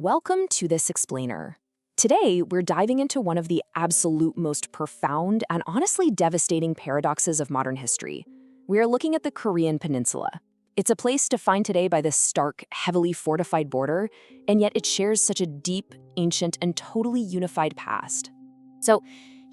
Welcome to this explainer. Today, we're diving into one of the absolute most profound and honestly devastating paradoxes of modern history. We are looking at the Korean Peninsula. It's a place defined today by this stark, heavily fortified border, and yet it shares such a deep, ancient, and totally unified past. So,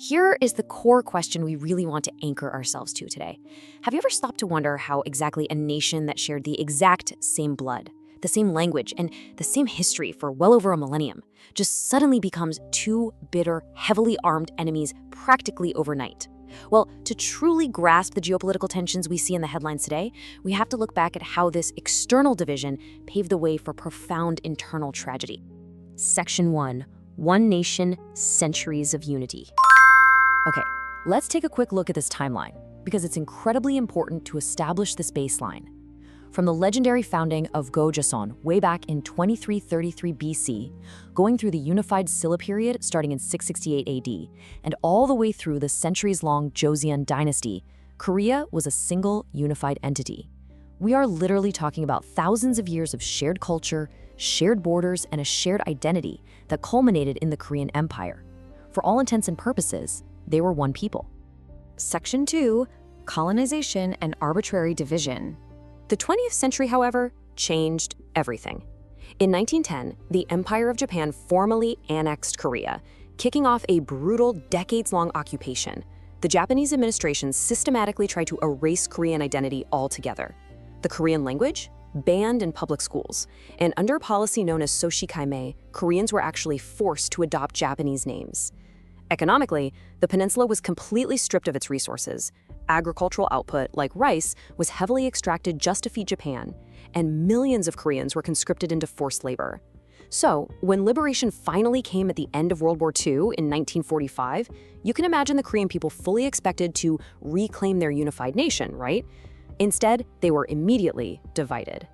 here is the core question we really want to anchor ourselves to today. Have you ever stopped to wonder how exactly a nation that shared the exact same blood, the same language, and the same history for well over a millennium just suddenly becomes two bitter, heavily armed enemies practically overnight? Well, to truly grasp the geopolitical tensions we see in the headlines today, we have to look back at how this external division paved the way for profound internal tragedy. Section 1. One Nation, Centuries of Unity. Okay, let's take a quick look at this timeline, because it's incredibly important to establish this baseline. From the legendary founding of Joseon way back in 2333 BC, going through the unified Silla period starting in 668 AD, and all the way through the centuries-long Joseon dynasty, Korea was a single unified entity. We are literally talking about thousands of years of shared culture, shared borders, and a shared identity that culminated in the Korean Empire. For all intents and purposes, they were one people. Section 2. Colonization and Arbitrary Division. The 20th century, however, changed everything. In 1910, the Empire of Japan formally annexed Korea, kicking off a brutal, decades-long occupation. The Japanese administration systematically tried to erase Korean identity altogether. The Korean language? Banned in public schools. And under a policy known as Soshikaime, Koreans were actually forced to adopt Japanese names. Economically, the peninsula was completely stripped of its resources. Agricultural output, like rice, was heavily extracted just to feed Japan, and millions of Koreans were conscripted into forced labor. So, when liberation finally came at the end of World War II in 1945, you can imagine the Korean people fully expected to reclaim their unified nation, right? Instead, they were immediately divided.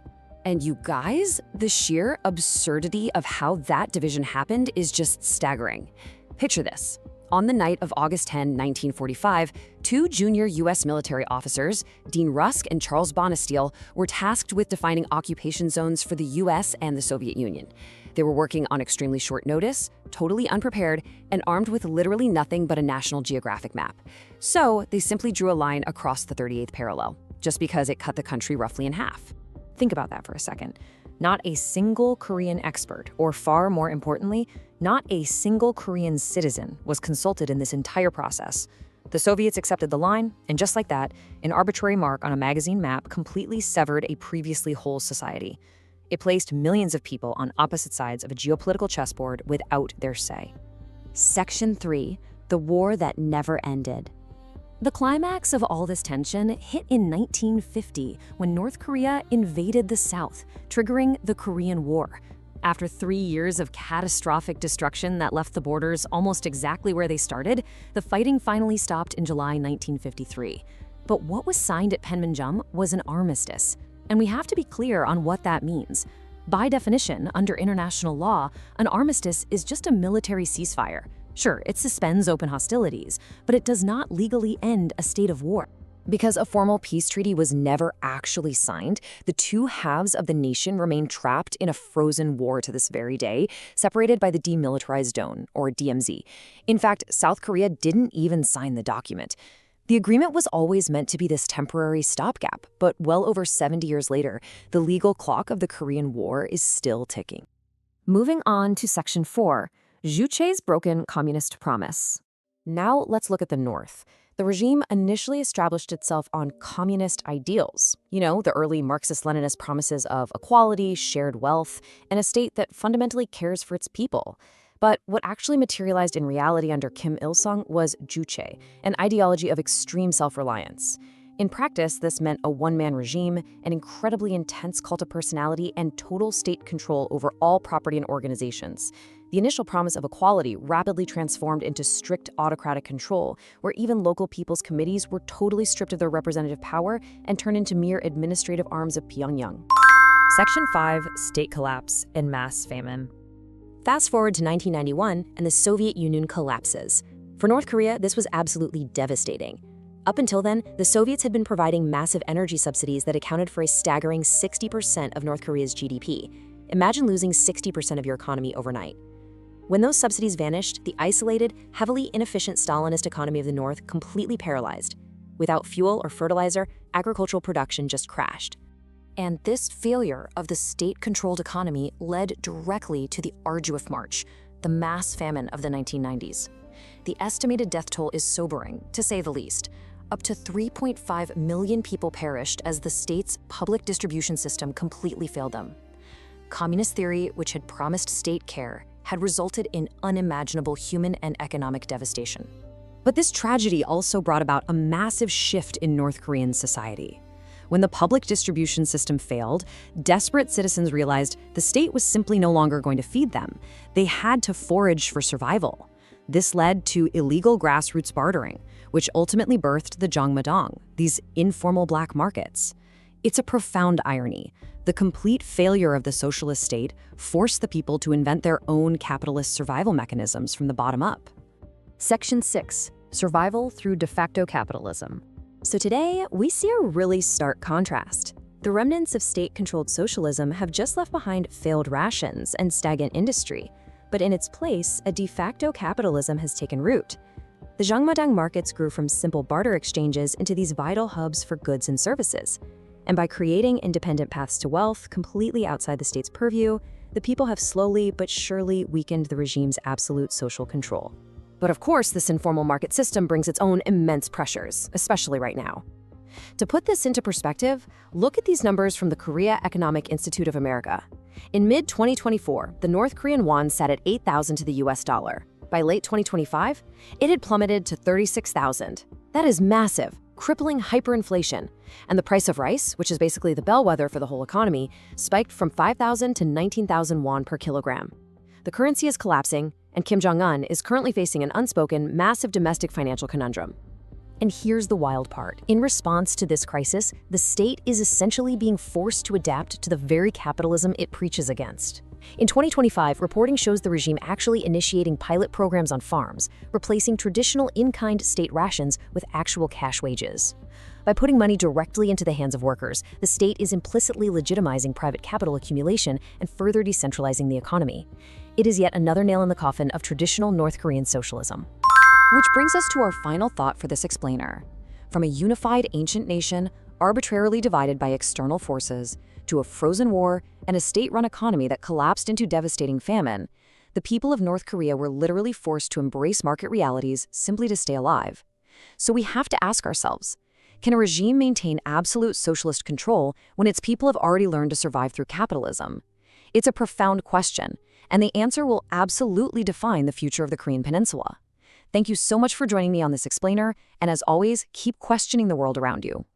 And you guys, the sheer absurdity of how that division happened is just staggering. Picture this. On the night of August 10, 1945, two junior U.S. military officers, Dean Rusk and Charles Bonesteel, were tasked with defining occupation zones for the U.S. and the Soviet Union. They were working on extremely short notice, totally unprepared, and armed with literally nothing but a National Geographic map. So they simply drew a line across the 38th parallel, just because it cut the country roughly in half. Think about that for a second. Not a single Korean expert, or far more importantly, not a single Korean citizen was consulted in this entire process. The Soviets accepted the line, and just like that, an arbitrary mark on a magazine map completely severed a previously whole society. It placed millions of people on opposite sides of a geopolitical chessboard without their say. Section 3. The War That Never Ended. The climax of all this tension hit in 1950 when North Korea invaded the South, triggering the Korean War. After 3 years of catastrophic destruction that left the borders almost exactly where they started, the fighting finally stopped in July 1953. But what was signed at Panmunjom was an armistice, and we have to be clear on what that means. By definition, under international law, an armistice is just a military ceasefire. Sure, it suspends open hostilities, but it does not legally end a state of war. Because a formal peace treaty was never actually signed, the two halves of the nation remain trapped in a frozen war to this very day, separated by the Demilitarized Zone, or DMZ. In fact, South Korea didn't even sign the document. The agreement was always meant to be this temporary stopgap, but well over 70 years later, the legal clock of the Korean War is still ticking. Moving on to Section 4. Juche's broken communist promise. Now let's look at the North. The regime initially established itself on communist ideals. You know, the early Marxist-Leninist promises of equality, shared wealth, and a state that fundamentally cares for its people. But what actually materialized in reality under Kim Il-sung was Juche, an ideology of extreme self-reliance. In practice, this meant a one-man regime, an incredibly intense cult of personality, and total state control over all property and organizations. The initial promise of equality rapidly transformed into strict autocratic control, where even local people's committees were totally stripped of their representative power and turned into mere administrative arms of Pyongyang. Section 5. State Collapse and Mass Famine. Fast forward to 1991, and the Soviet Union collapses. For North Korea, this was absolutely devastating. Up until then, the Soviets had been providing massive energy subsidies that accounted for a staggering 60% of North Korea's GDP. Imagine losing 60% of your economy overnight. When those subsidies vanished, the isolated, heavily inefficient Stalinist economy of the North completely paralyzed. Without fuel or fertilizer, agricultural production just crashed. And this failure of the state-controlled economy led directly to the Arduous March, the mass famine of the 1990s. The estimated death toll is sobering, to say the least. Up to 3.5 million people perished as the state's public distribution system completely failed them. Communist theory, which had promised state care, had resulted in unimaginable human and economic devastation. But this tragedy also brought about a massive shift in North Korean society. When the public distribution system failed, desperate citizens realized the state was simply no longer going to feed them. They had to forage for survival. This led to illegal grassroots bartering, which ultimately birthed the Jangmadang, these informal black markets. It's a profound irony. The complete failure of the socialist state forced the people to invent their own capitalist survival mechanisms from the bottom up. Section 6. Survival through de facto capitalism. So today, we see a really stark contrast. The remnants of state-controlled socialism have just left behind failed rations and stagnant industry, but in its place, a de facto capitalism has taken root. The Jangmadang markets grew from simple barter exchanges into these vital hubs for goods and services. And by creating independent paths to wealth completely outside the state's purview, the people have slowly but surely weakened the regime's absolute social control. But of course, this informal market system brings its own immense pressures, especially right now. To put this into perspective, look at these numbers from the Korea Economic Institute of America. In mid-2024, the North Korean won sat at 8,000 to the US dollar. By late 2025, it had plummeted to 36,000. That is massive, crippling hyperinflation. And the price of rice, which is basically the bellwether for the whole economy, spiked from 5,000 to 19,000 won per kilogram. The currency is collapsing, and Kim Jong-un is currently facing an unspoken, massive domestic financial conundrum. And here's the wild part. In response to this crisis, the state is essentially being forced to adapt to the very capitalism it preaches against. In 2025, reporting shows the regime actually initiating pilot programs on farms, replacing traditional in-kind state rations with actual cash wages. By putting money directly into the hands of workers, the state is implicitly legitimizing private capital accumulation and further decentralizing the economy. It is yet another nail in the coffin of traditional North Korean socialism. Which brings us to our final thought for this explainer. From a unified ancient nation, arbitrarily divided by external forces, to a frozen war and a state-run economy that collapsed into devastating famine, the people of North Korea were literally forced to embrace market realities simply to stay alive. So we have to ask ourselves, can a regime maintain absolute socialist control when its people have already learned to survive through capitalism? It's a profound question, and the answer will absolutely define the future of the Korean Peninsula. Thank you so much for joining me on this explainer, and as always, keep questioning the world around you.